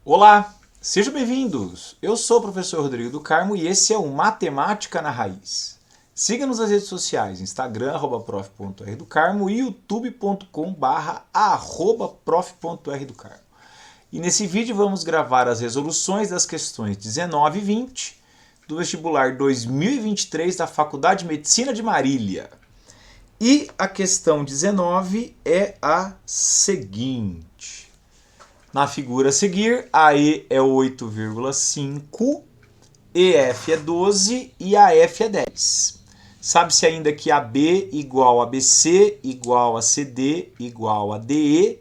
Olá, sejam bem-vindos! Eu sou o professor Rodrigo do Carmo e esse é o Matemática na Raiz. Siga-nos nas redes sociais, Instagram, @prof.rdocarmo e youtube.com/prof.rdocarmo. E nesse vídeo vamos gravar as resoluções das questões 19 e 20 do vestibular 2023 da Faculdade de Medicina de Marília. E a questão 19 é a seguinte. Na figura a seguir, AE é 8,5, EF é 12 e AF é 10. Sabe-se ainda que AB igual a BC igual a CD igual a DE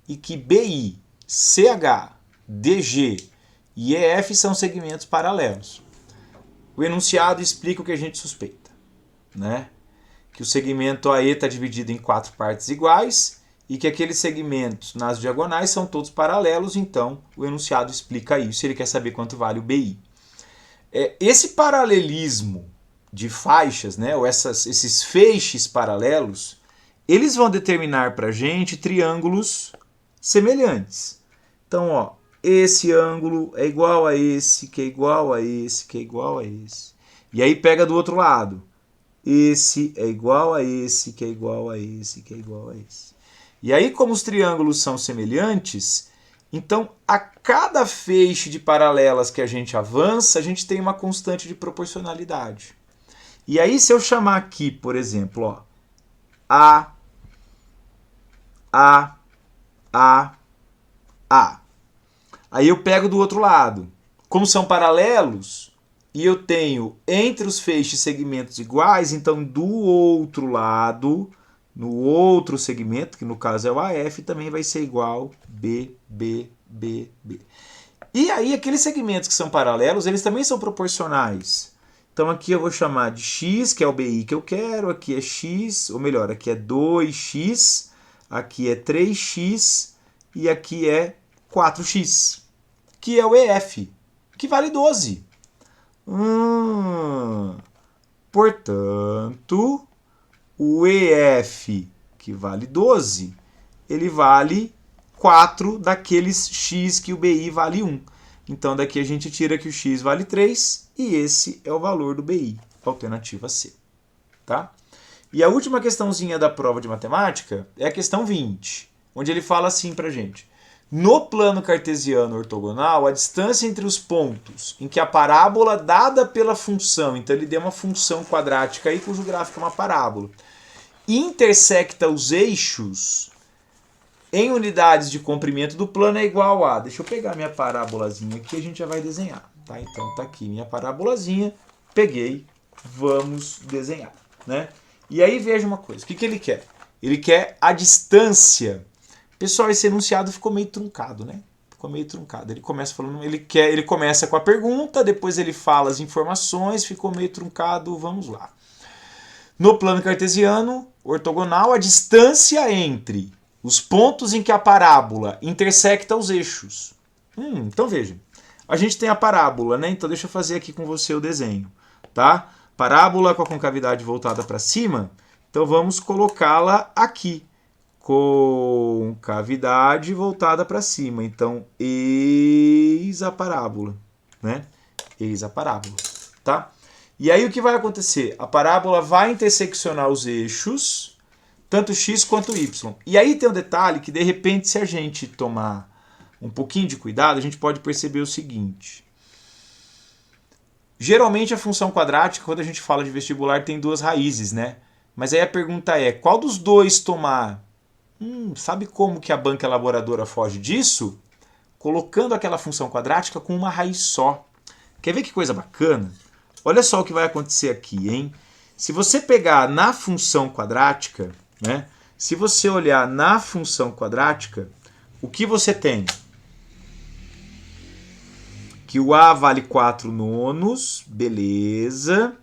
e que BI, CH, DG e EF são segmentos paralelos. O enunciado explica o que a gente suspeita, né? Que o segmento AE está dividido em 4 partes iguais e que aqueles segmentos nas diagonais são todos paralelos, então o enunciado explica isso, ele quer saber quanto vale o BI. Esse paralelismo de faixas, né, ou esses feixes paralelos, eles vão determinar para a gente triângulos semelhantes. Então, ó, esse ângulo é igual a esse, que é igual a esse, que é igual a esse. E aí pega do outro lado. Esse é igual a esse, que é igual a esse, que é igual a esse. E aí, como os triângulos são semelhantes, então a cada feixe de paralelas que a gente avança, a gente tem uma constante de proporcionalidade. E aí, se eu chamar aqui, por exemplo, ó, A, A, A, A. Aí eu pego do outro lado. Como são paralelos, e eu tenho entre os feixes segmentos iguais, então do outro lado, no outro segmento, que no caso é o AF, também vai ser igual B, B, B, B. E aí aqueles segmentos que são paralelos, eles também são proporcionais. Então aqui eu vou chamar de X, que é o BI que eu quero, aqui é X, ou melhor, aqui é 2X, aqui é 3X e aqui é 4X, que é o EF, que vale 12. Portanto, o EF, que vale 12, ele vale 4 daqueles x que o BI vale 1. Então, daqui a gente tira que o x vale 3 e esse é o valor do BI, alternativa C. Tá? E a última questãozinha da prova de matemática é a questão 20, onde ele fala assim pra gente. No plano cartesiano ortogonal, a distância entre os pontos em que a parábola dada pela função, então ele deu uma função quadrática aí cujo gráfico é uma parábola, intersecta os eixos em unidades de comprimento do plano é igual a... Deixa eu pegar minha parabolazinha aqui e a gente já vai desenhar. Tá? Então tá aqui minha parabolazinha, peguei, vamos desenhar. Né? E aí veja uma coisa, o que ele quer? Ele quer a distância. Pessoal, esse enunciado ficou meio truncado, né? Ficou meio truncado. Ele começa falando, ele começa com a pergunta, depois ele fala as informações, ficou meio truncado, vamos lá. No plano cartesiano ortogonal, a distância entre os pontos em que a parábola intersecta os eixos. Então veja, a gente tem a parábola, né? Então deixa eu fazer aqui com você o desenho, tá? Parábola com a concavidade voltada para cima, então vamos colocá-la aqui. Concavidade voltada para cima. Então, eis a parábola, né? Eis a parábola, tá? E aí o que vai acontecer? A parábola vai interseccionar os eixos, tanto x quanto y. E aí tem um detalhe que, de repente, se a gente tomar um pouquinho de cuidado, a gente pode perceber o seguinte. Geralmente a função quadrática, quando a gente fala de vestibular, tem duas raízes, né? Mas aí a pergunta é, qual dos dois tomar? Sabe como que a banca elaboradora foge disso? Colocando aquela função quadrática com uma raiz só. Quer ver que coisa bacana? Olha só o que vai acontecer aqui, hein? Se você pegar na função quadrática, né? Se você olhar na função quadrática, o que você tem? Que o A vale 4 nonos, beleza.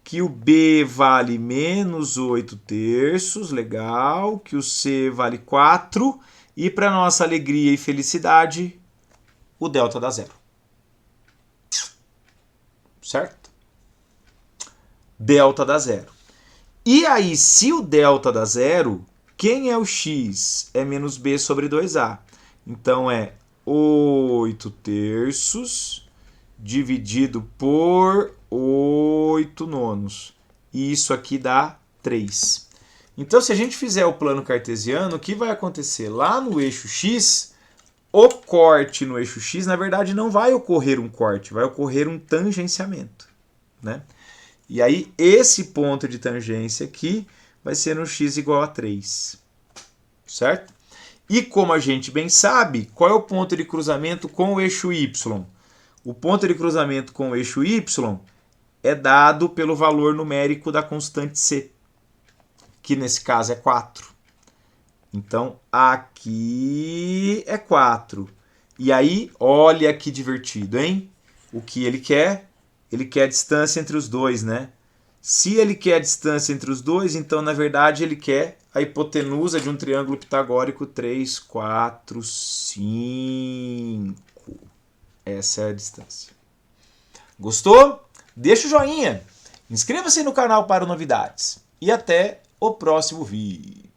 Que o B vale menos 8 terços, legal. Que o C vale 4. E para nossa alegria e felicidade, o delta dá zero. Certo? Delta dá zero. E aí, se o delta dá zero, quem é o x? É menos b sobre 2a. Então é 8 8/3 dividido por 8/9. E isso aqui dá 3. Então, se a gente fizer o plano cartesiano, o que vai acontecer? Lá no eixo x, o corte no eixo x, na verdade, não vai ocorrer um corte, vai ocorrer um tangenciamento, né? E aí, esse ponto de tangência aqui vai ser no x igual a 3, certo? E como a gente bem sabe, qual é o ponto de cruzamento com o eixo y? O ponto de cruzamento com o eixo y é dado pelo valor numérico da constante c, que nesse caso é 4. Então, aqui é 4. E aí, olha que divertido, hein? O que ele quer? Ele quer a distância entre os dois, né? Se ele quer a distância entre os dois, então, na verdade, ele quer a hipotenusa de um triângulo pitagórico 3, 4, 5. Essa é a distância. Gostou? Deixa o joinha. Inscreva-se no canal para novidades. E até o próximo vídeo.